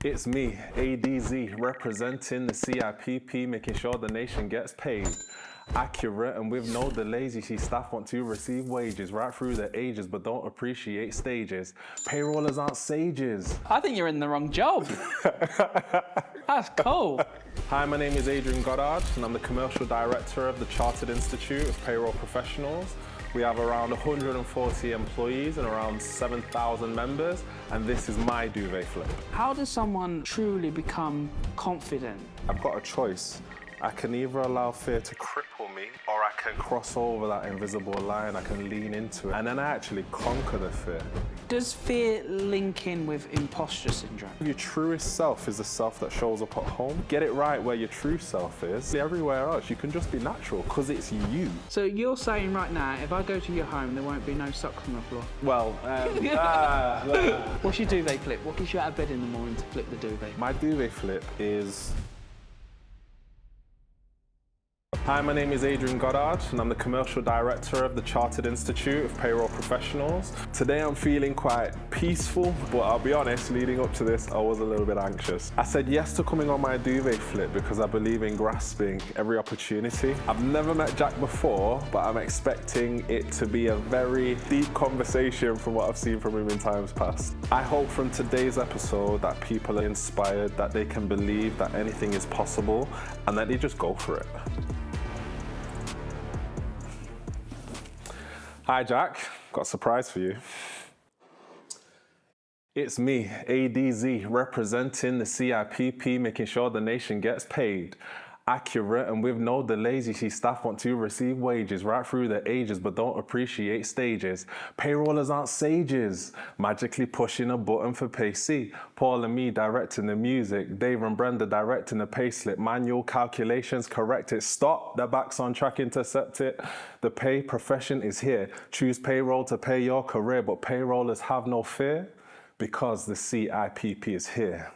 It's me, ADZ, representing the CIPP, making sure the nation gets paid. Accurate and with no delays, you see staff want to receive wages right through the ages but don't appreciate stages. Payrollers aren't sages. I think you're in the wrong job. That's cool. Hi, my name is Adrian Goddard and I'm the Commercial Director of the Chartered Institute of Payroll Professionals. We have around 140 employees and around 7,000 members, and this is my Duvet flip. How does someone truly become confident? I've got a choice. I can either allow fear to cripple me, or I can cross over that invisible line, I can lean into it, and then I actually conquer the fear. Does fear link in with imposter syndrome? Your truest self is the self that shows up at home. Get it right where your true self is. Everywhere else, you can just be natural, because it's you. So you're saying right now, if I go to your home, there won't be no socks on the floor? Well, What's your duvet flip? What gets you out of bed in the morning to flip the duvet? my duvet flip is... Hi, my name is Adrian Goddard and I'm the Commercial Director of the Chartered Institute of Payroll Professionals. Today I'm feeling quite peaceful, but I'll be honest, leading up to this, I was a little bit anxious. I said yes to coming on my duvet flip because I believe in grasping every opportunity. I've never met Jack before, but I'm expecting it to be a very deep conversation from what I've seen from him in times past. I hope from today's episode that people are inspired, that they can believe that anything is possible and that they just go for it. Hi Jack, got a surprise for you. It's me, ADZ, representing the CIPP, making sure the nation gets paid. Accurate and with no delays, you see staff want to receive wages right through the ages but don't appreciate stages. Payrollers aren't sages, magically pushing a button for pay. See, Paul and me directing the music, Dave and Brenda directing the payslip, manual calculations correct it, stop, the back's on track, intercept it. The pay profession is here. Choose payroll to pay your career, but payrollers have no fear because the CIPP is here.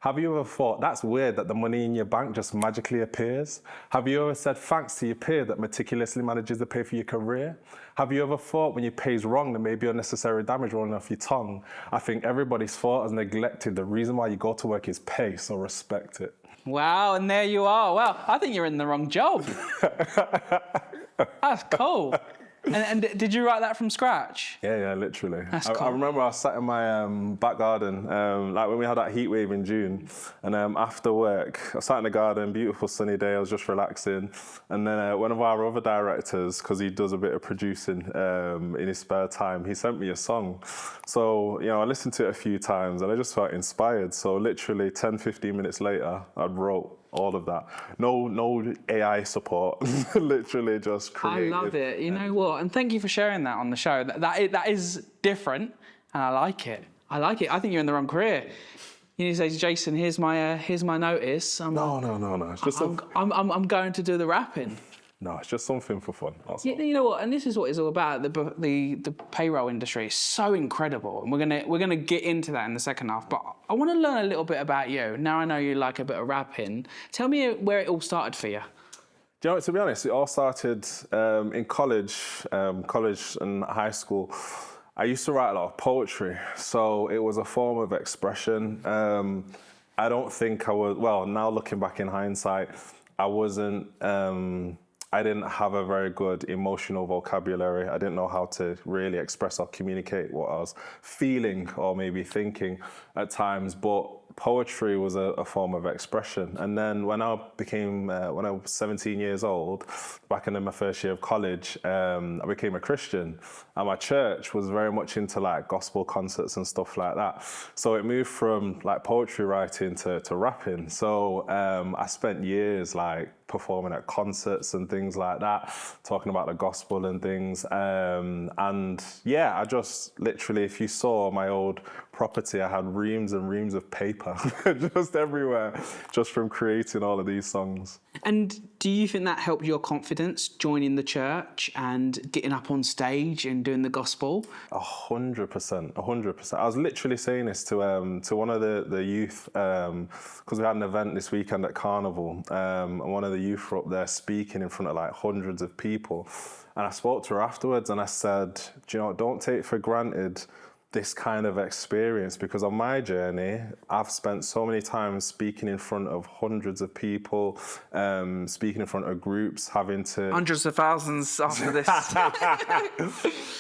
Have you ever thought, that's weird that the money in your bank just magically appears? Have you ever said thanks to your peer that meticulously manages to pay for your career? Have you ever thought when your pay's wrong, there may be unnecessary damage rolling off your tongue? I think everybody's thought has neglected the reason why you go to work is pay, so respect it. Wow, and there you are. Well, I think you're in the wrong job. That's cool. And did you write that from scratch? Yeah, literally. That's cool. I remember I was sat in my back garden, like when we had that heat wave in June, and after work, I sat in the garden, beautiful sunny day, I was just relaxing, and then one of our other directors, because he does a bit of producing in his spare time, he sent me a song. So, I listened to it a few times, and I just felt inspired. So literally 10, 15 minutes later, I wrote all of that. No AI support, literally just creative. I love it. You know what? And thank you for sharing that on the show. That is different, and I like it. I think you're in the wrong career. You need to say to Jason, here's my notice. No. It's just I'm going to do the rapping. No, it's just something for fun. You know what? And this is what it's all about. The payroll industry is so incredible, and we're gonna get into that in the second half. But I want to learn a little bit about you. Now I know you like a bit of rapping. Tell me where it all started for you. Do you know what, to be honest, it all started in college and high school. I used to write a lot of poetry, so it was a form of expression. I don't think I was, well, now looking back in hindsight, I didn't have a very good emotional vocabulary. I didn't know how to really express or communicate what I was feeling or maybe thinking at times, but poetry was a form of expression. And then when I was 17 years old, back in my first year of college, I became a Christian, and my church was very much into like gospel concerts and stuff like that. So it moved from like poetry writing to rapping. So I spent years like performing at concerts and things like that, talking about the gospel and things. And yeah, I just literally, if you saw my old property, I had reams and reams of paper just everywhere, just from creating all of these songs. And do you think that helped your confidence joining the church and getting up on stage and doing the gospel? 100%. I was literally saying this to one of the youth, because we had an event this weekend at Carnival, and one of the youth were up there speaking in front of like hundreds of people. And I spoke to her afterwards and I said, do you know, don't take for granted this kind of experience, because on my journey, I've spent so many times speaking in front of hundreds of people, speaking in front of groups, having to... Hundreds of thousands after this.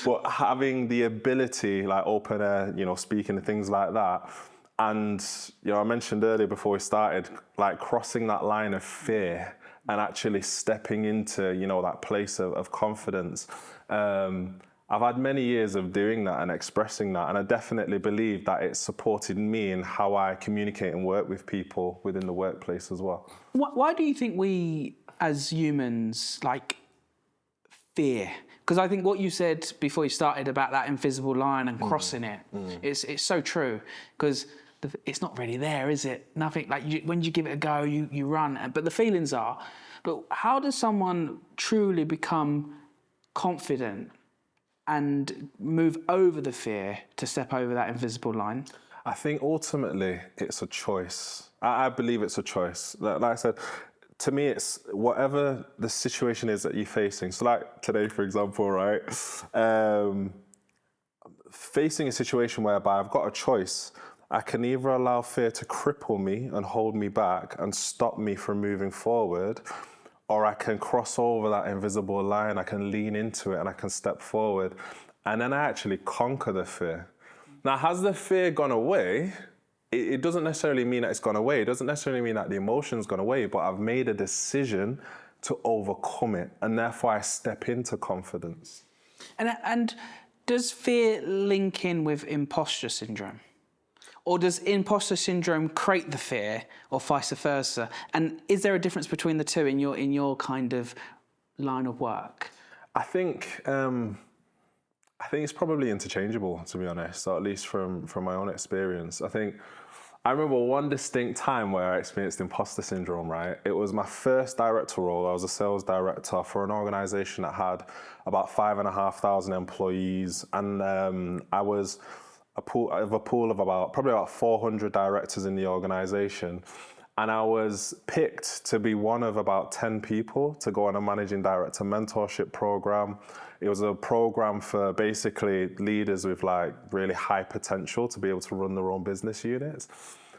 But having the ability, like open air, speaking and things like that. And, I mentioned earlier before we started, like crossing that line of fear and actually stepping into, that place of confidence. I've had many years of doing that and expressing that, and I definitely believe that it's supported me in how I communicate and work with people within the workplace as well. Why do you think we, as humans, fear? Because I think what you said before you started about that invisible line and crossing it, it's so true. Because it's not really there, is it? Nothing, when you give it a go, you run, but the feelings are. But how does someone truly become confident and move over the fear to step over that invisible line? I think ultimately it's a choice. I believe it's a choice. Like I said, to me, it's whatever the situation is that you're facing. So like today, for example, right? Facing a situation whereby I've got a choice. I can either allow fear to cripple me and hold me back and stop me from moving forward, or I can cross over that invisible line, I can lean into it and I can step forward. And then I actually conquer the fear. Now, has the fear gone away? It doesn't necessarily mean that it's gone away. It doesn't necessarily mean that the emotion's gone away, but I've made a decision to overcome it. And therefore I step into confidence. And does fear link in with imposter syndrome? Or does imposter syndrome create the fear, or vice versa? And is there a difference between the two in your kind of line of work? I think it's probably interchangeable, to be honest, or at least from my own experience. I remember one distinct time where I experienced imposter syndrome, right? It was my first director role. I was a sales director for an organization that had about 5,500 employees, and I was a pool of probably about 400 directors in the organization. And I was picked to be one of about 10 people to go on a managing director mentorship program. It was a program for basically leaders with really high potential to be able to run their own business units.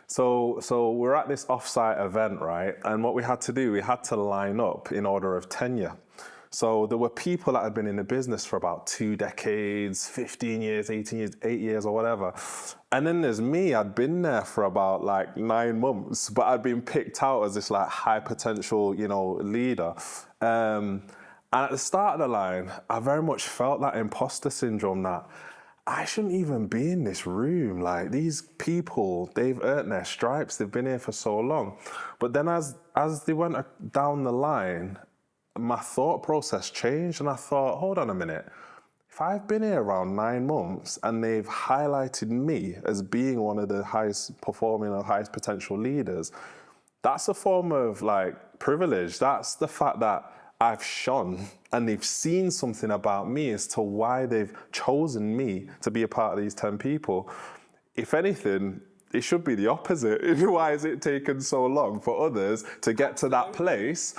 So we're at this offsite event, right? And what we had to do, we had to line up in order of tenure. So there were people that had been in the business for about 2 decades, 15 years, 18 years, 8 years or whatever. And then there's me, I'd been there for about 9 months, but I'd been picked out as this high potential, leader. And at the start of the line, I very much felt that imposter syndrome that I shouldn't even be in this room. These people, they've earned their stripes, they've been here for so long. But then as they went down the line, my thought process changed, and I thought, hold on a minute. If I've been here around 9 months and they've highlighted me as being one of the highest performing or highest potential leaders, that's a form of privilege. That's the fact that I've shone and they've seen something about me as to why they've chosen me to be a part of these 10 people. If anything, it should be the opposite. Why has it taken so long for others to get to that place?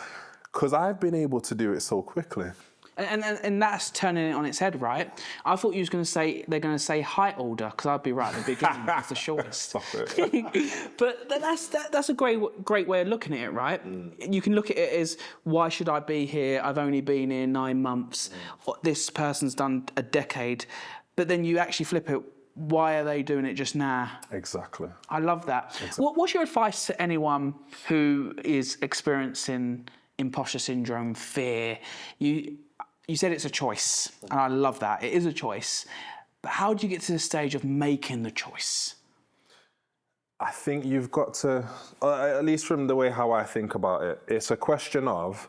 Because I've been able to do it so quickly. And that's turning it on its head, right? I thought you was going to say they're going to say height order, because I'd be right at the beginning. That's the shortest. Stop it. But that's a great way of looking at it, right? You can look at it as, why should I be here? I've only been here 9 months. This person's done a decade. But then you actually flip it. Why are they doing it just now? Exactly. I love that. Exactly. What's your advice to anyone who is experiencing imposter syndrome, fear? You said it's a choice, and I love that. It is a choice. But how do you get to the stage of making the choice? I think you've got to, at least from the way how I think about it, it's a question of,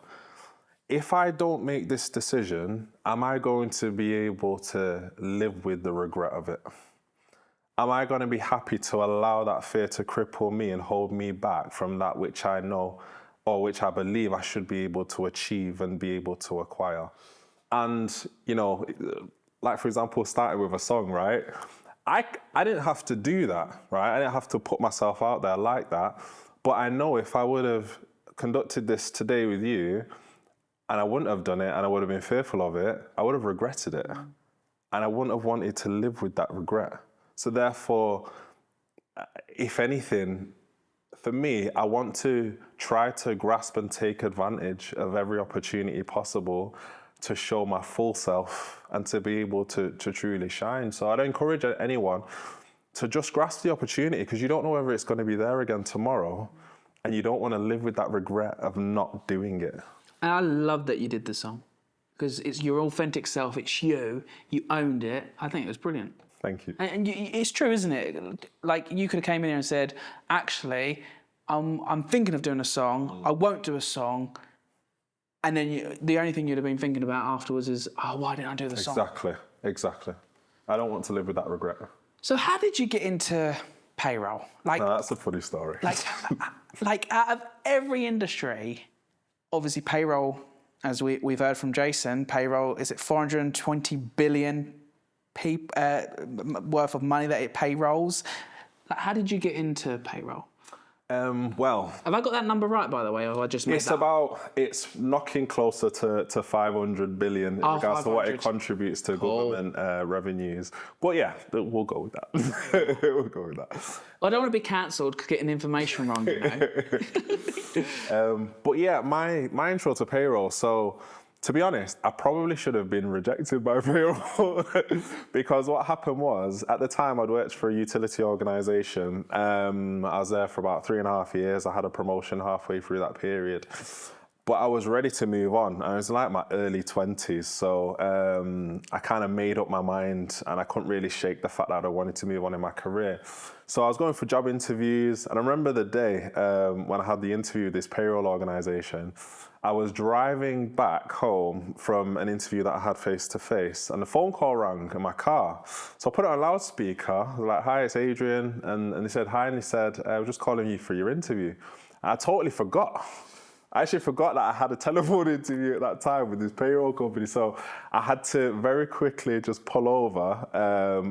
if I don't make this decision, am I going to be able to live with the regret of it? Am I going to be happy to allow that fear to cripple me and hold me back from that which I know or which I believe I should be able to achieve and be able to acquire? And, for example, starting with a song, right? I didn't have to do that, right? I didn't have to put myself out there like that. But I know if I would have conducted this today with you and I wouldn't have done it and I would have been fearful of it, I would have regretted it. And I wouldn't have wanted to live with that regret. So therefore, if anything, for me, I want to try to grasp and take advantage of every opportunity possible to show my full self and to be able to truly shine. So I'd encourage anyone to just grasp the opportunity, because you don't know whether it's going to be there again tomorrow, and you don't want to live with that regret of not doing it. And I love that you did the song, because it's your authentic self, it's you owned it. I think it was brilliant. Thank you. And it's true, isn't it? Like, you could have came in here and said, actually, I'm thinking of doing a song, I won't do a song, and then the only thing you'd have been thinking about afterwards is, oh, why didn't I do the song? Exactly. I don't want to live with that regret. So how did you get into payroll? Like, No, that's a funny story. like out of every industry, obviously payroll, as we've heard from Jason, payroll, is it 420 billion worth of money that it payrolls? Like, how did you get into payroll? Well, have I got that number right, by the way, or have I just made that? It's knocking closer to 500 billion in regards to what it contributes to government revenues. But yeah, we'll go with that. We'll go with that. I don't want to be cancelled for getting information wrong, you know. But yeah, my intro to payroll. So, to be honest, I probably should have been rejected by payroll because what happened was, at the time I'd worked for a utility organisation. I was there for about 3.5 years. I had a promotion halfway through that period. But I was ready to move on. I was like my early 20s. So I kind of made up my mind, and I couldn't really shake the fact that I wanted to move on in my career. So I was going for job interviews. And I remember the day when I had the interview with this payroll organisation. I was driving back home from an interview that I had face to face, and the phone call rang in my car. So I put it on loudspeaker. I was like, "Hi, it's Adrian." And they said, "Hi," and he said, "I was just calling you for your interview." And I totally forgot. I actually forgot that I had a telephone interview at that time with this payroll company. So I had to very quickly just pull over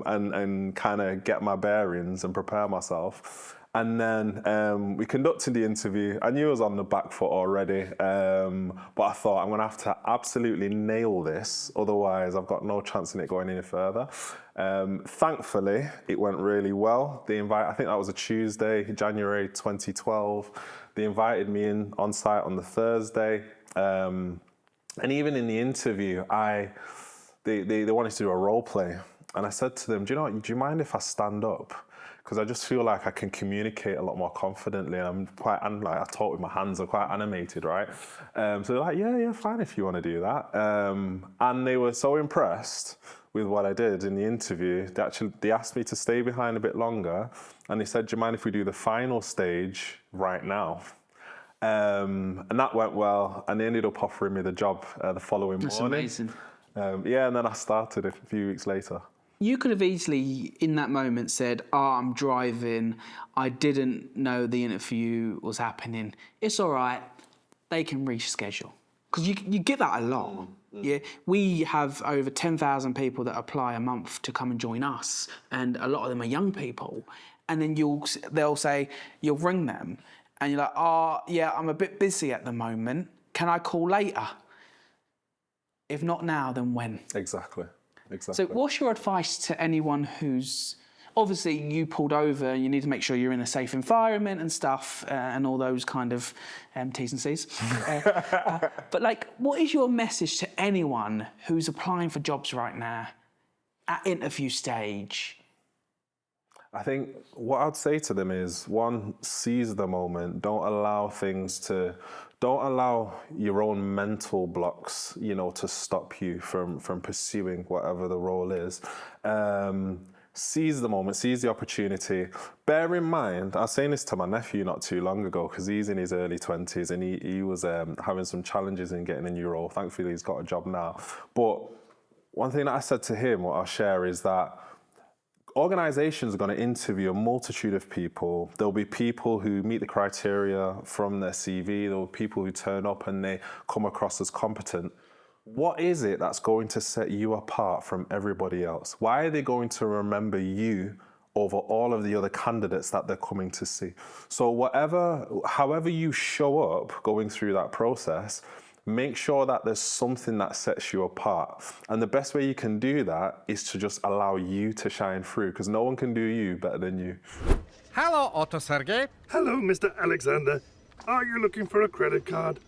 and kind of get my bearings and prepare myself. And then we conducted the interview. I knew I was on the back foot already, but I thought I'm going to have to absolutely nail this, otherwise I've got no chance in it going any further. Thankfully, it went really well. I think that was a Tuesday, January 2012. They invited me in on site on the Thursday. And even in the interview, they wanted to do a role play. And I said to them, do you mind if I stand up? Because I just feel like I can communicate a lot more confidently. And I talk with my hands, I'm quite animated, right? So they're like, yeah, fine if you want to do that. And they were so impressed with what I did in the interview. They asked me to stay behind a bit longer. And they said, do you mind if we do the final stage right now? And that went well. And they ended up offering me the job the following morning. That's amazing. Yeah, and then I started a few weeks later. You could have easily, in that moment, said, I'm driving, I didn't know the interview was happening. It's all right, they can reschedule. Because you get that a lot. Yeah, we have over 10,000 people that apply a month to come and join us, and a lot of them are young people. And then they'll say, you'll ring them, and you're like, oh, yeah, I'm a bit busy at the moment. Can I call later? If not now, then when? Exactly. So what's your advice to anyone who's, obviously you pulled over and you need to make sure you're in a safe environment and stuff and all those kind of T's and C's. But like, what is your message to anyone who's applying for jobs right now at interview stage? I think what I'd say to them is, one, seize the moment. Don't allow your own mental blocks, to stop you from pursuing whatever the role is. Seize the moment, seize the opportunity. Bear in mind, I was saying this to my nephew not too long ago, because he's in his early 20s and he was having some challenges in getting a new role. Thankfully, he's got a job now. But one thing that I said to him, what I'll share, is that organizations are going to interview a multitude of people. There'll be people who meet the criteria from their CV. There'll be people who turn up and they come across as competent. What is it that's going to set you apart from everybody else? Why are they going to remember you over all of the other candidates that they're coming to see? So however you show up going through that process, make sure that there's something that sets you apart. And the best way you can do that is to just allow you to shine through, because no one can do you better than you. Hello, Otto Sergey. Hello, Mr. Alexander. Are you looking for a credit card?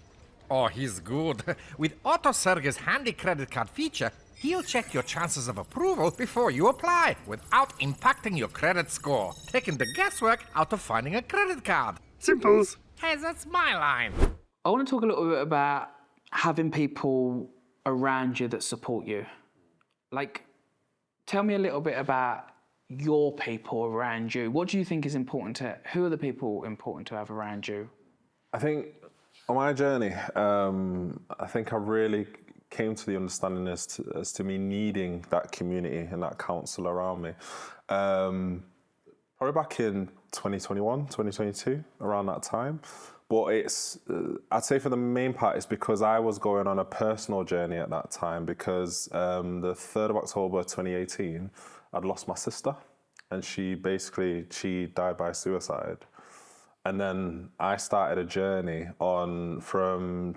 Oh, he's good. With Otto Sergey's handy credit card feature, he'll check your chances of approval before you apply, without impacting your credit score, taking the guesswork out of finding a credit card. Simples. Hey, that's my line. I want to talk a little bit about having people around you that support you. Like, tell me a little bit about your people around you. What do you think is important who are the people important to have around you? I think on my journey, I think I really came to the understanding as to me needing that community and that counsel around me. Probably back in 2021, 2022, around that time. But it's, I'd say for the main part, it's because I was going on a personal journey at that time, because the 3rd of October 2018, I'd lost my sister, and she died by suicide. And then I started a journey from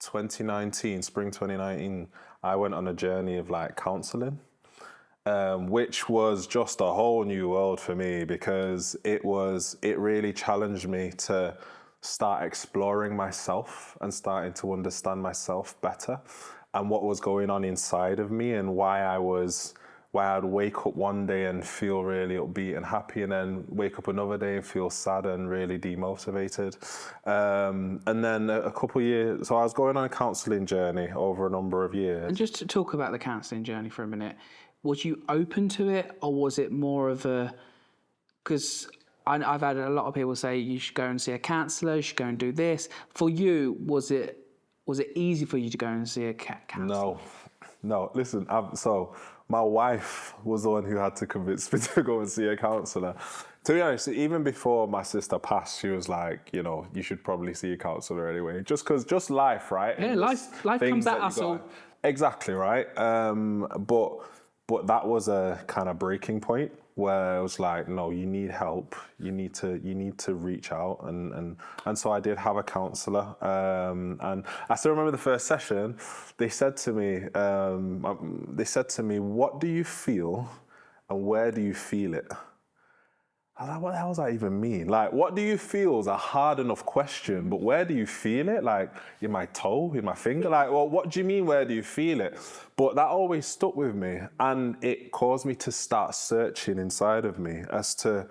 2019, spring 2019, I went on a journey of like counselling, which was just a whole new world for me, because it really challenged me to start exploring myself and starting to understand myself better and what was going on inside of me, and why I'd wake up one day and feel really upbeat and happy, and then wake up another day and feel sad and really demotivated. And then a couple of years, so I was going on a counselling journey over a number of years. And just to talk about the counselling journey for a minute, was you open to it, or was it more of a, because I've had a lot of people say you should go and see a counsellor, you should go and do this. For you, was it easy for you to go and see a counsellor? No. Listen, so my wife was the one who had to convince me to go and see a counsellor. To be honest, even before my sister passed, she was like, you should probably see a counsellor anyway. Just life, right? Yeah, life comes at us all. Exactly, right? But that was a kind of breaking point where I was like, no, you need help. You need to reach out, and so I did have a counsellor. And I still remember the first session. They said to me, "What do you feel, and where do you feel it?" I was like, what the hell does that even mean? Like, what do you feel is a hard enough question, but where do you feel it? Like, in my toe, in my finger? Like, well, what do you mean, where do you feel it? But that always stuck with me, and it caused me to start searching inside of me as to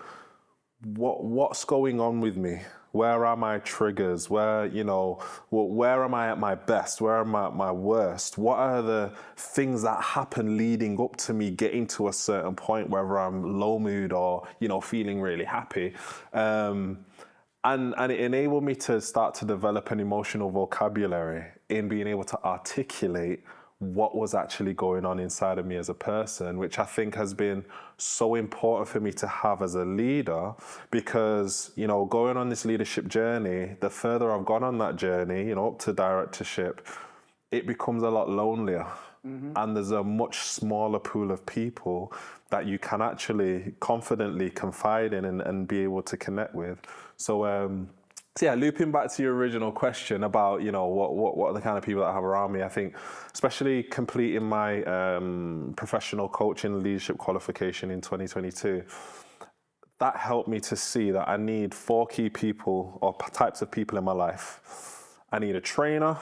what's going on with me. Where are my triggers? Where am I at my best? Where am I at my worst? What are the things that happen leading up to me getting to a certain point, whether I'm low mood or, feeling really happy? And it enabled me to start to develop an emotional vocabulary in being able to articulate what was actually going on inside of me as a person, which I think has been so important for me to have as a leader, because, going on this leadership journey, the further I've gone on that journey, up to directorship, it becomes a lot lonelier. Mm-hmm. And there's a much smaller pool of people that you can actually confidently confide in and be able to connect with. So yeah, looping back to your original question about, what are the kind of people that I have around me, I think especially completing my professional coaching leadership qualification in 2022, that helped me to see that I need 4 key people or types of people in my life. I need a trainer,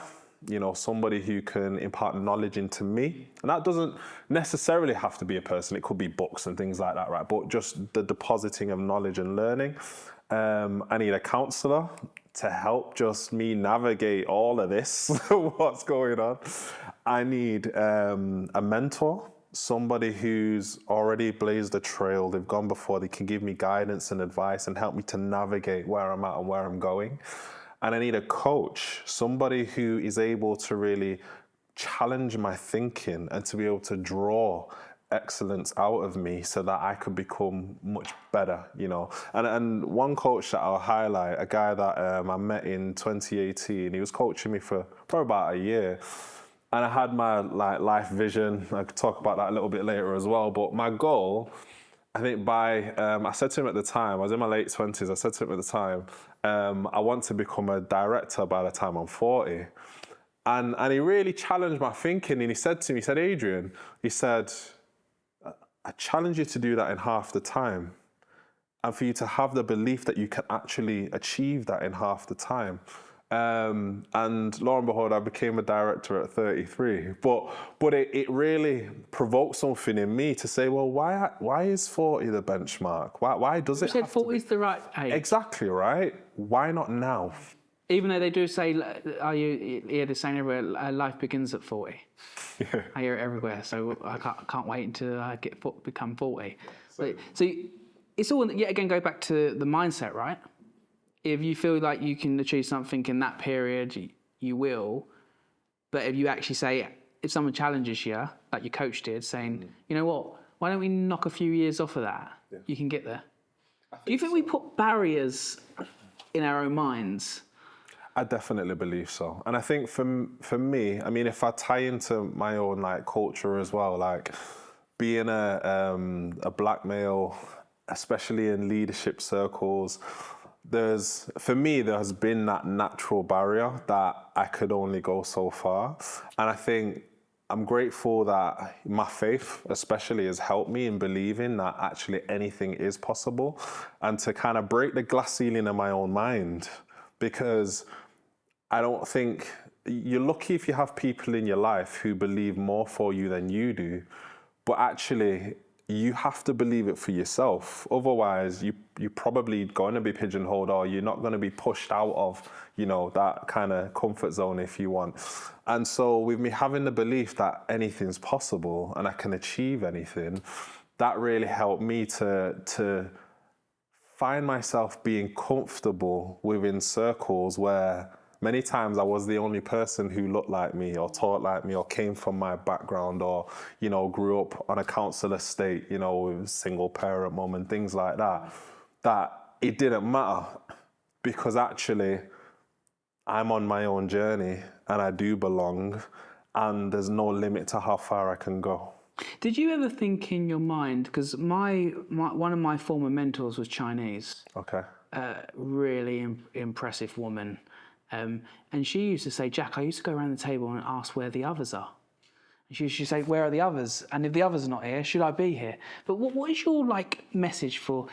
somebody who can impart knowledge into me. And that doesn't necessarily have to be a person. It could be books and things like that, right? But just the depositing of knowledge and learning. I need a counsellor to help just me navigate all of this, what's going on. I need a mentor, somebody who's already blazed a trail, they've gone before, they can give me guidance and advice and help me to navigate where I'm at and where I'm going. And I need a coach, somebody who is able to really challenge my thinking and to be able to draw excellence out of me so that I could become much better, And one coach that I'll highlight, a guy that I met in 2018, he was coaching me for about a year. And I had my life vision. I could talk about that a little bit later as well. But my goal, I think I said to him at the time, I was in my late 20s, I said to him at the time, I want to become a director by the time I'm 40. And he really challenged my thinking. And he said to me, he said, Adrian, he said, I challenge you to do that in half the time. And for you to have the belief that you can actually achieve that in half the time. And lo and behold, I became a director at 33. But it really provoked something in me to say, well, why is 40 the benchmark? Why does it You have said to 40 is the right age. Exactly, right? Why not now? Even though they do say, you hear the saying everywhere, life begins at 40. Yeah. I hear it everywhere, so I can't wait until I become 40. So it's all, yet again, go back to the mindset, right? If you feel like you can achieve something in that period, you will. But if you actually say, if someone challenges you, like your coach did, saying, you know what, why don't we knock a few years off of that? Yeah. You can get there. Do you think we put barriers in our own minds? I definitely believe so. And I think for me, I mean, if I tie into my own like culture as well, like being a black male, especially in leadership circles, there has been that natural barrier that I could only go so far. And I think I'm grateful that my faith especially has helped me in believing that actually anything is possible and to kind of break the glass ceiling in my own mind. Because I don't think, you're lucky if you have people in your life who believe more for you than you do, but actually you have to believe it for yourself. Otherwise, you're probably going to be pigeonholed, or you're not going to be pushed out of, that kind of comfort zone, if you want. And so with me having the belief that anything's possible and I can achieve anything, that really helped me to find myself being comfortable within circles where many times I was the only person who looked like me or taught like me or came from my background or, grew up on a council estate, with a single parent mum and things like that, that it didn't matter because actually I'm on my own journey and I do belong and there's no limit to how far I can go. Did you ever think in your mind, because one of my former mentors was Chinese. Okay. Really impressive woman. And she used to say, Jack, I used to go around the table and ask where the others are. And she used to say, where are the others? And if the others are not here, should I be here? But what is your message for,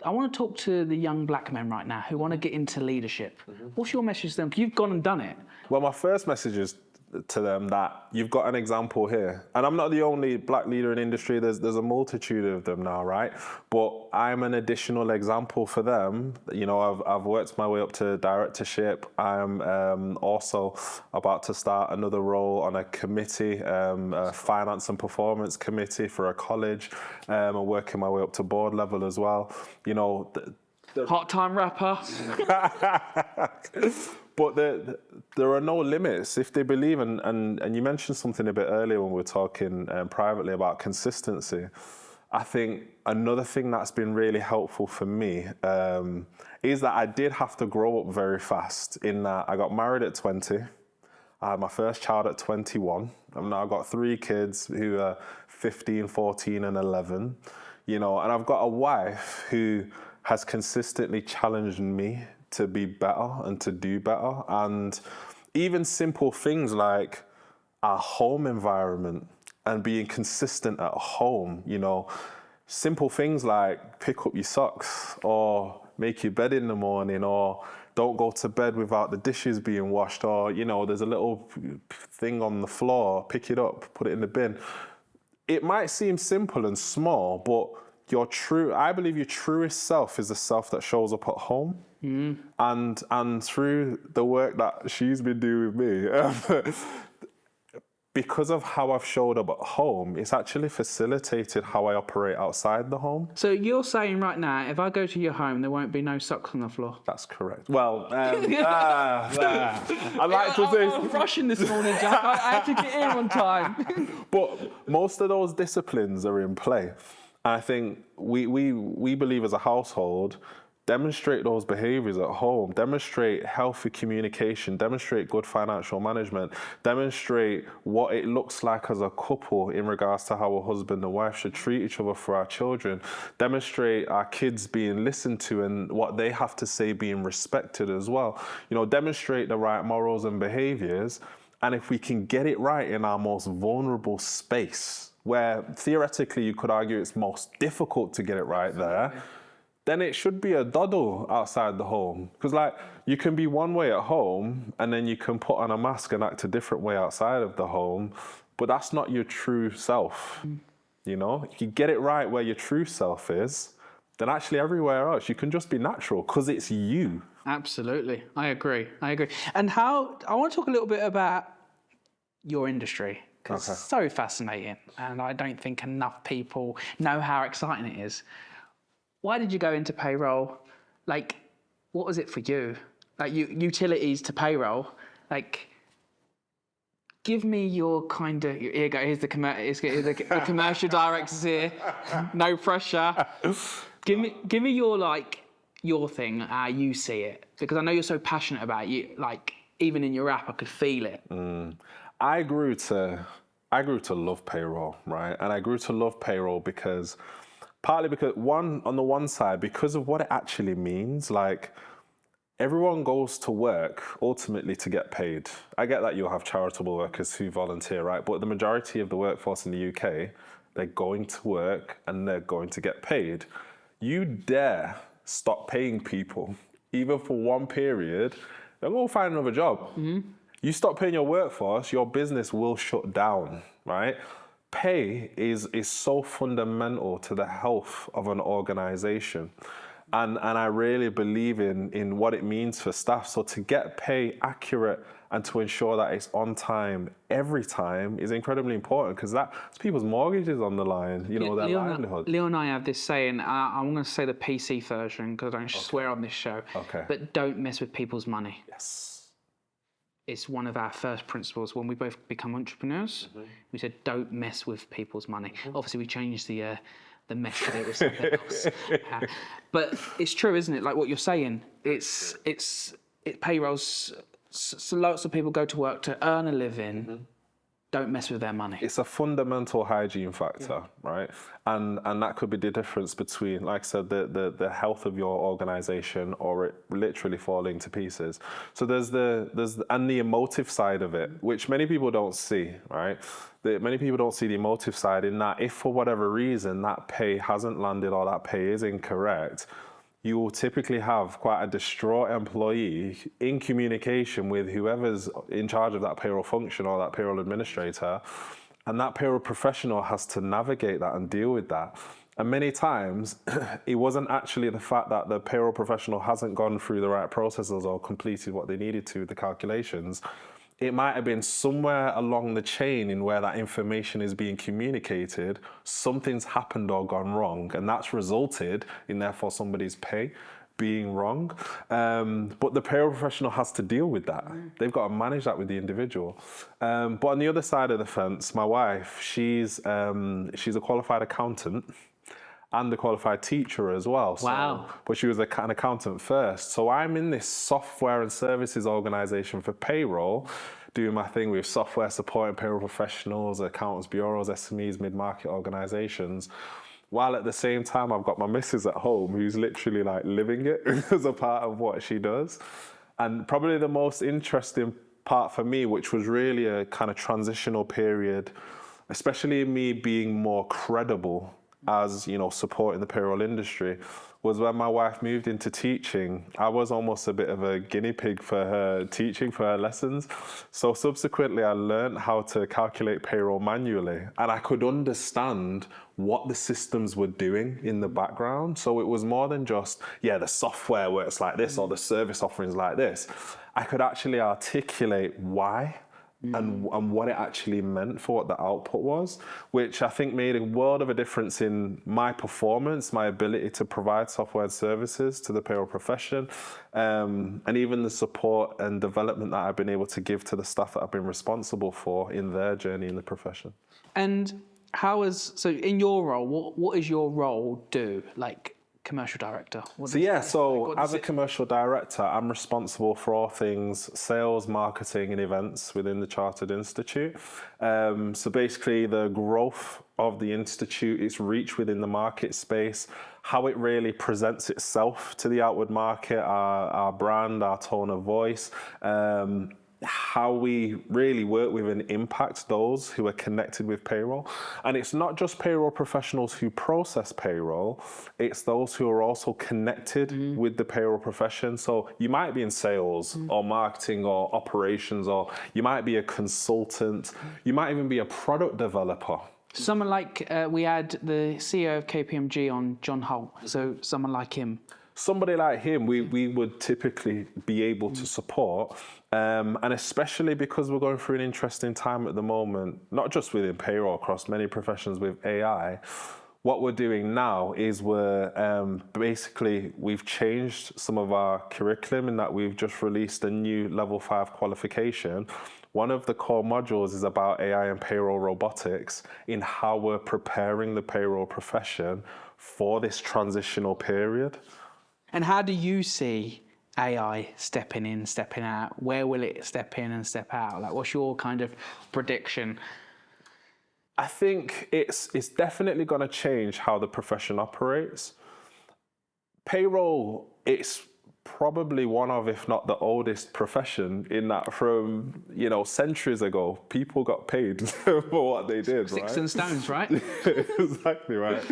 I want to talk to the young black men right now who want to get into leadership. Mm-hmm. What's your message to them? Because you've gone and done it. Well, my first message is to them that you've got an example here. And I'm not the only black leader in industry. There's a multitude of them now, right? But I'm an additional example for them. I've worked my way up to directorship. I'm also about to start another role on a committee, a finance and performance committee for a college. I'm working my way up to board level as well. Part-time rapper. But there are no limits if they believe, and you mentioned something a bit earlier when we were talking privately about consistency. I think another thing that's been really helpful for me is that I did have to grow up very fast in that I got married at 20. I had my first child at 21. I've now got 3 kids who are 15, 14 and 11, and I've got a wife who has consistently challenged me to be better and to do better. And even simple things like our home environment and being consistent at home, simple things like pick up your socks or make your bed in the morning or don't go to bed without the dishes being washed or, there's a little thing on the floor, pick it up, put it in the bin. It might seem simple and small, but I believe your truest self is the self that shows up at home. Mm. And through the work that she's been doing with me, because of how I've showed up at home, it's actually facilitated how I operate outside the home. So you're saying right now, if I go to your home, there won't be no socks on the floor? That's correct. Well, I like to say... I was rushing this morning, Jack. I had to get here on time. But most of those disciplines are in play. And I think we believe as a household, demonstrate those behaviors at home, demonstrate healthy communication, demonstrate good financial management, demonstrate what it looks like as a couple in regards to how a husband and wife should treat each other for our children, demonstrate our kids being listened to and what they have to say being respected as well. Demonstrate the right morals and behaviors. And if we can get it right in our most vulnerable space, where theoretically you could argue it's most difficult to get it right there, then it should be a doddle outside the home. Because like, you can be one way at home and then you can put on a mask and act a different way outside of the home, but that's not your true self. You know, if you get it right where your true self is, then actually everywhere else you can just be natural because it's you. Absolutely, I agree. And how I want to talk a little bit about your industry, because it's so fascinating, and I don't think enough people know how exciting it is. Why did you go into payroll? Like, what was it for you? Like, utilities to payroll. Like, give me your kind of. Here you go. Here's the commercial directors here. No pressure. Give me your thing, how you see it, because I know you're so passionate about it. Like, even in your rap, I could feel it. I grew to love payroll, right? And I grew to love payroll partly because on the one side, because of what it actually means. Like, everyone goes to work ultimately to get paid. I get that you'll have charitable workers who volunteer, right? But the majority of the workforce in the UK, they're going to work and they're going to get paid. You dare stop paying people, even for one period, they'll go find another job. You stop paying your workforce, your business will shut down, right? Pay is so fundamental to the health of an organization. And I really believe in what it means for staff. So to get pay accurate and to ensure that it's on time every time is incredibly important, because that's people's mortgages on the line, you know, their livelihood. Leo and I have this saying, I'm going to say the PC version because I don't swear on this show, but don't mess with people's money. Yes. It's one of our first principles when we both become entrepreneurs. We said, don't mess with people's money. Obviously, we changed the mess to it with something else. But it's true, isn't it? Like what you're saying, it payrolls. So lots of people go to work to earn a living. Don't mess with their money. It's a fundamental hygiene factor, right? And that could be the difference between, like I said, the health of your organization or it literally falling to pieces. So there's the emotive side of it, which many people don't see, right? Many people don't see the emotive side in that if for whatever reason that pay hasn't landed or that pay is incorrect, you will typically have quite a distraught employee in communication with whoever's in charge of that payroll function or that payroll administrator, and that payroll professional has to navigate that and deal with that. And many times, it wasn't actually the fact that the payroll professional hasn't gone through the right processes or completed what they needed to, the calculations. It might have been somewhere along the chain in where that information is being communicated, something's happened or gone wrong, and that's resulted in therefore somebody's pay being wrong. But the payroll professional has to deal with that. They've got to manage that with the individual. But on the other side of the fence, my wife, she's a qualified accountant and a qualified teacher as well. Wow. But she was an accountant first. So I'm in this software and services organization for payroll, doing my thing with software supporting payroll professionals, accountants, bureaus, SMEs, mid-market organizations. While at the same time, I've got my missus at home who's literally like living it as a part of what she does. And probably the most interesting part for me, which was really a kind of transitional period, especially me being more credible as, you know, supporting the payroll industry, was when my wife moved into teaching. I was almost a bit of a guinea pig for her teaching, for her lessons. So subsequently, I learned how to calculate payroll manually, and I could understand what the systems were doing in the background. So it was more than just, the software works like this or the service offerings like this. I could actually articulate why and what it actually meant for what the output was, which I think made a world of a difference in my performance, my ability to provide software services to the payroll profession, and even the support and development that I've been able to give to the staff that I've been responsible for in their journey in the profession. And so in your role, what does your role do? Like, commercial director? So as a commercial director, I'm responsible for all things sales, marketing and events within the Chartered Institute. So basically the growth of the Institute, its reach within the market space, how it really presents itself to the outward market, our brand, our tone of voice, how we really work with and impact those who are connected with payroll. And it's not just payroll professionals who process payroll, it's those who are also connected with the payroll profession. So you might be in sales or marketing or operations, or you might be a consultant, you might even be a product developer. Someone like, we had the CEO of KPMG on, John Holt, so someone like him. Somebody like him, we would typically be able to support, and especially because we're going through an interesting time at the moment, not just within payroll, across many professions with AI. What we're doing now is we've changed some of our curriculum in that we've just released a new level 5 qualification. One of the core modules is about AI and payroll robotics, in how we're preparing the payroll profession for this transitional period. And how do you see AI stepping in, stepping out? Where will it step in and step out? Like, what's your kind of prediction? I think it's definitely going to change how the profession operates. Payroll, it's probably one of, if not the oldest profession, in that from, centuries ago, people got paid for what they did, Sticks and stones, right? Exactly right.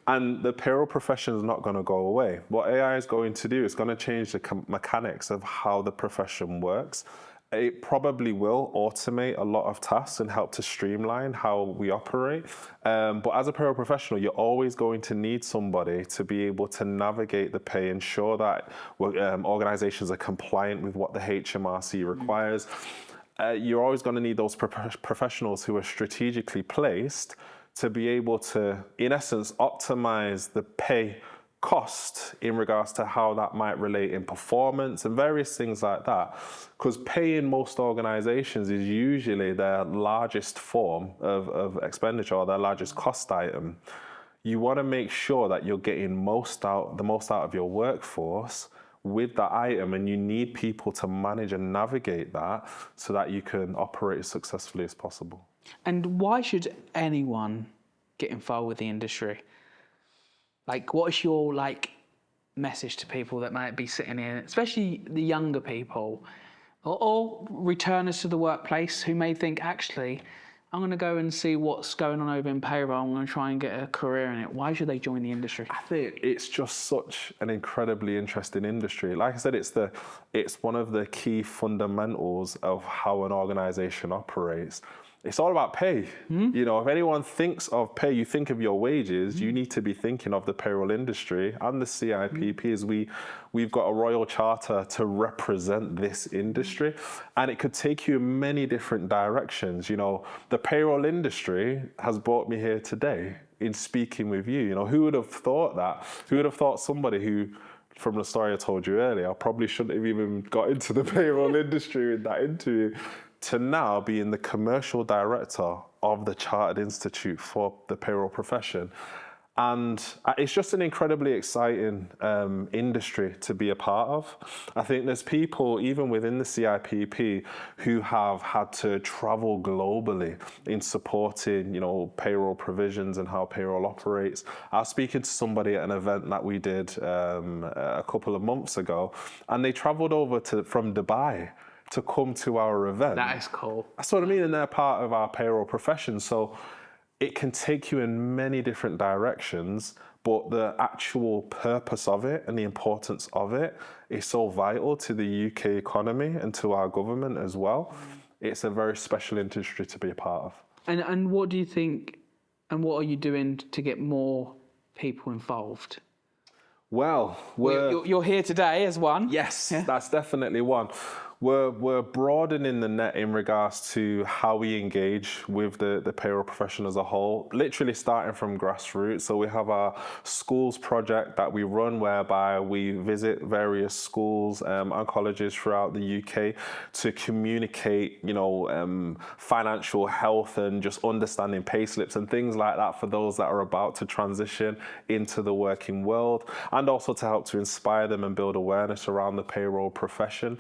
And the payroll profession is not going to go away. What AI is going to do is going to change the mechanics of how the profession works. It probably will automate a lot of tasks and help to streamline how we operate. But as a payroll professional, you're always going to need somebody to be able to navigate the pay, ensure that organizations are compliant with what the HMRC requires. You're always going to need those professionals who are strategically placed to be able to, in essence, optimize the pay cost in regards to how that might relate in performance and various things like that. Because pay in most organizations is usually their largest form of expenditure, or their largest cost item. You want to make sure that you're getting the most out of your workforce with that item, and you need people to manage and navigate that so that you can operate as successfully as possible. And why should anyone get involved with the industry? Like, what is your message to people that might be sitting here, especially the younger people, or returners to the workplace who may think, actually, I'm going to go and see what's going on over in payroll, I'm going to try and get a career in it. Why should they join the industry? I think it's just such an incredibly interesting industry. Like I said, it's one of the key fundamentals of how an organization operates. It's all about pay. If anyone thinks of pay, you think of your wages, you need to be thinking of the payroll industry and the CIPP, as we've got a royal charter to represent this industry, and it could take you in many different directions. The payroll industry has brought me here today in speaking with you. Who would have thought that? Who would have thought somebody who, from the story I told you earlier, I probably shouldn't have even got into the payroll industry in that interview, to now being the commercial director of the Chartered Institute for the Payroll Profession. And it's just an incredibly exciting industry to be a part of. I think there's people, even within the CIPP, who have had to travel globally in supporting, payroll provisions and how payroll operates. I was speaking to somebody at an event that we did a couple of months ago, and they traveled over from Dubai to come to our event. That is cool. That's what I mean, and they're part of our payroll profession. So it can take you in many different directions, but the actual purpose of it and the importance of it is so vital to the UK economy and to our government as well. It's a very special industry to be a part of. And what do you think, and what are you doing to get more people involved? Well, you're here today as one. Yes, that's definitely one. We're broadening the net in regards to how we engage with the payroll profession as a whole, literally starting from grassroots. So we have our schools project that we run, whereby we visit various schools and colleges throughout the UK to communicate, financial health and just understanding pay slips and things like that for those that are about to transition into the working world, and also to help to inspire them and build awareness around the payroll profession.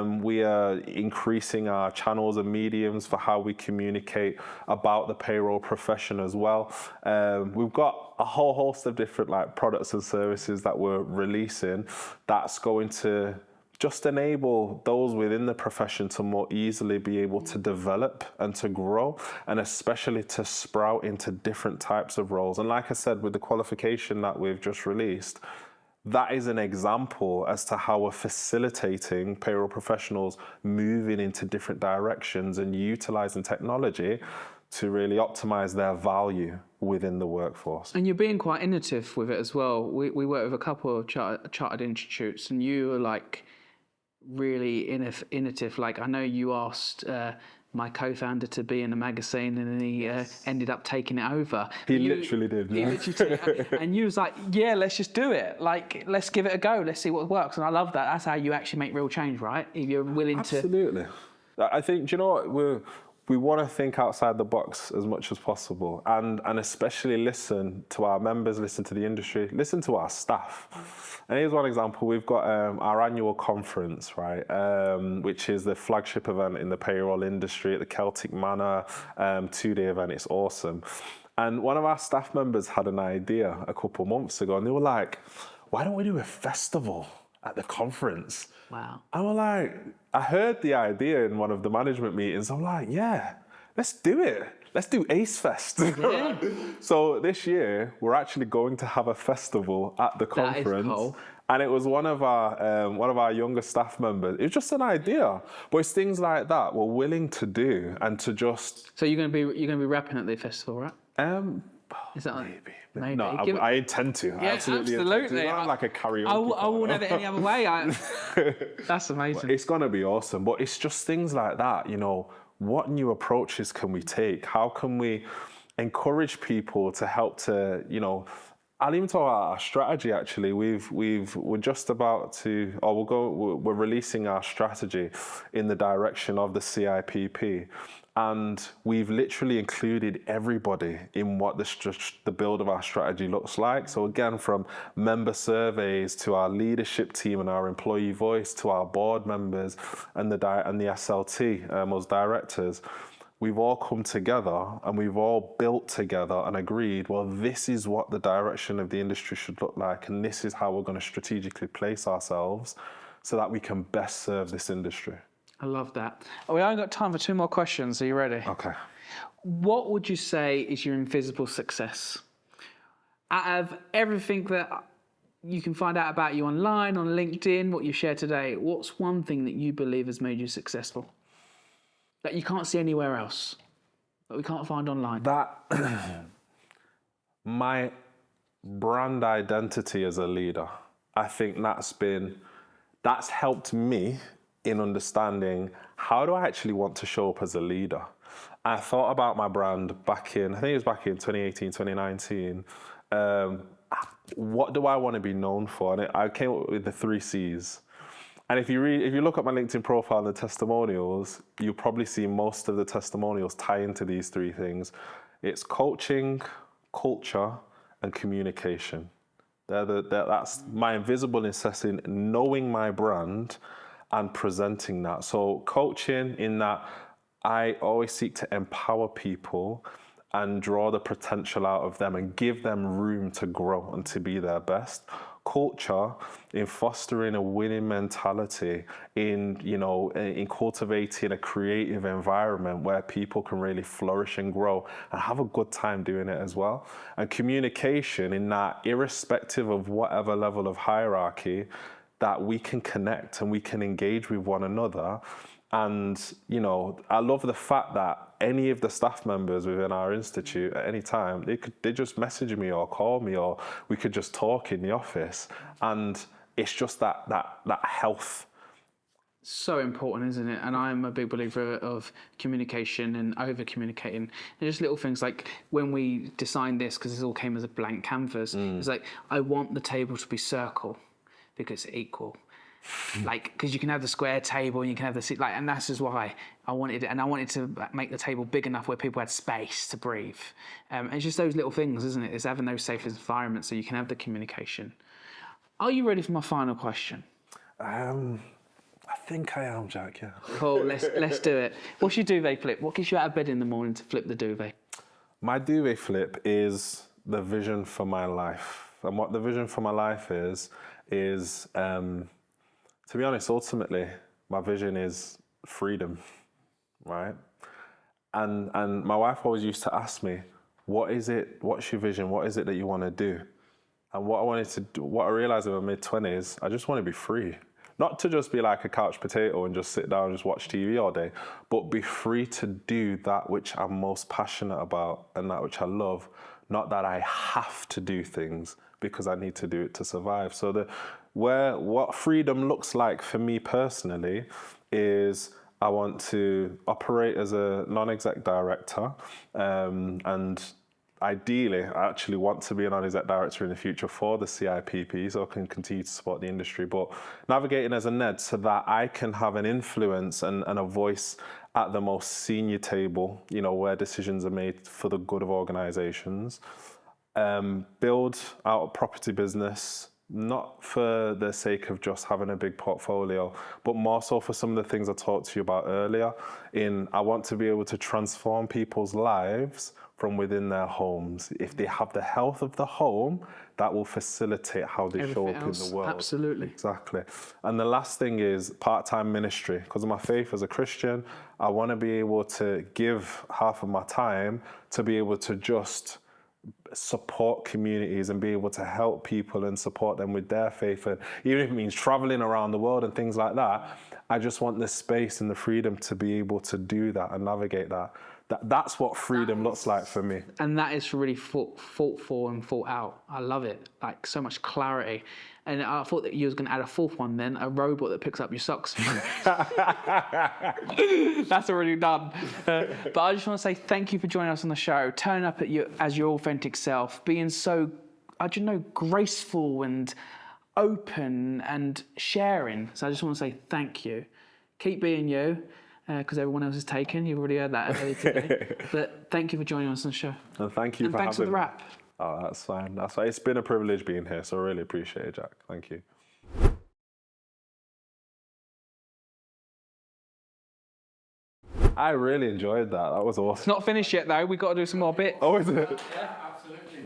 We are increasing our channels and mediums for how we communicate about the payroll profession as well. We've got a whole host of different products and services that we're releasing that's going to just enable those within the profession to more easily be able to develop and to grow, and especially to sprout into different types of roles. And like I said, with the qualification that we've just released, that is an example as to how we're facilitating payroll professionals moving into different directions and utilizing technology to really optimize their value within the workforce. And you're being quite innovative with it as well. We work with a couple of chartered institutes, and you are like really innovative. Like, I know you asked my co-founder to be in a magazine, and he ended up taking it over. He literally did. He literally did. And you was like, yeah, let's just do it. Like, let's give it a go. Let's see what works. And I love that. That's how you actually make real change, right? If you're willing to. Absolutely. I think, do you know what, we want to think outside the box as much as possible, and especially listen to our members, listen to the industry, listen to our staff. And here's one example. We've got our annual conference, right, which is the flagship event in the payroll industry at the Celtic Manor, 2-day event. It's awesome. And one of our staff members had an idea a couple months ago, and they were like, why don't we do a festival at the conference? Wow. And we're like, I heard the idea in one of the management meetings. I'm like, yeah, let's do it. Let's do Ace Fest. Yeah. So this year, we're actually going to have a festival at the conference. That is cool. And it was one of our younger staff members. It was just an idea, but it's things like that we're willing to do and to just. So you're gonna be rapping at the festival, right? Is that maybe? No, I intend to. Yeah, absolutely. absolutely. Not like a karaoke. I won't have it any other way. That's amazing. It's gonna be awesome, but it's just things like that. You know, what new approaches can we take? How can we encourage people to help to, you know? I'll even talk about our strategy. Actually, we're just about to, or we're releasing our strategy in the direction of the CIPP. And we've literally included everybody in what the build of our strategy looks like. So again, from member surveys to our leadership team and our employee voice to our board members and the SLT, those directors, we've all come together and we've all built together and agreed, well, this is what the direction of the industry should look like, and this is how we're going to strategically place ourselves so that we can best serve this industry. I love that. We only got time for 2 more questions. Are you ready? Okay. What would you say is your invisible success? Out of everything that you can find out about you online, on LinkedIn, what you share today, what's one thing that you believe has made you successful? That you can't see anywhere else, that we can't find online? That, my brand identity as a leader, I think that's helped me in understanding how do I actually want to show up as a leader. I thought about my brand back in 2018, 2019. What do I want to be known for? And I came up with the 3 C's. And if you look at my LinkedIn profile and the testimonials, you'll probably see most of the testimonials tie into these 3 things. It's coaching, culture, and communication. That's my invisible necessity, knowing my brand and presenting that. So coaching, in that I always seek to empower people and draw the potential out of them and give them room to grow and to be their best. Culture, in fostering a winning mentality, in cultivating a creative environment where people can really flourish and grow and have a good time doing it as well. And communication, in that irrespective of whatever level of hierarchy, that we can connect and we can engage with one another. And, you know, I love the fact that any of the staff members within our institute at any time, they just message me or call me, or we could just talk in the office. And it's just that health. So important, isn't it? And I'm a big believer of communication and over communicating. And just little things like when we designed this, because this all came as a blank canvas, it's like, I want the table to be circle because it's equal. Like, because you can have the square table and you can have the seat, like, and that's just why I wanted it. And I wanted to make the table big enough where people had space to breathe. And it's just those little things, isn't it? It's having those safe environments so you can have the communication. Are you ready for my final question? I think I am, Jack, yeah. Cool, let's do it. What's your duvet flip? What gets you out of bed in the morning to flip the duvet? My duvet flip is the vision for my life. And what the vision for my life is To be honest, ultimately, my vision is freedom, right? And my wife always used to ask me, what's your vision? What is it that you want to do? And what I realized in my mid-20s, I just want to be free. Not to just be like a couch potato and just sit down and just watch TV all day, but be free to do that which I'm most passionate about and that which I love. Not that I have to do things because I need to do it to survive. So what freedom looks like for me personally is I want to operate as a non-exec director, and ideally, I actually want to be a non-exec director in the future for the CIPP, so I can continue to support the industry, but navigating as a NED so that I can have an influence and a voice at the most senior table, where decisions are made for the good of organizations. Build out a property business, not for the sake of just having a big portfolio, but more so for some of the things I talked to you about earlier. I want to be able to transform people's lives from within their homes. If they have the health of the home, that will facilitate how they show up in the world. Absolutely. Exactly. And the last thing is part-time ministry. Because of my faith as a Christian, I want to be able to give half of my time to be able to just support communities and be able to help people and support them with their faith. And even if it means traveling around the world and things like that, I just want the space and the freedom to be able to do that and navigate that. That's what freedom looks like for me. And that is really fought for and thought out. I love it. Like, so much clarity. And I thought that you was going to add a fourth one then, a robot that picks up your socks. That's already done. But I just want to say thank you for joining us on the show, turning up as your authentic self, being so, graceful and open and sharing. So I just want to say thank you. Keep being you. Because everyone else is taken. You've already heard that earlier today. But thank you for joining us on the show. And thank you and for thanks for the wrap. Oh, that's fine. That's fine. It's been a privilege being here, so I really appreciate it, Jack. Thank you. I really enjoyed that. That was awesome. It's not finished yet, though. We've got to do some more bits. Oh, is it? Yeah.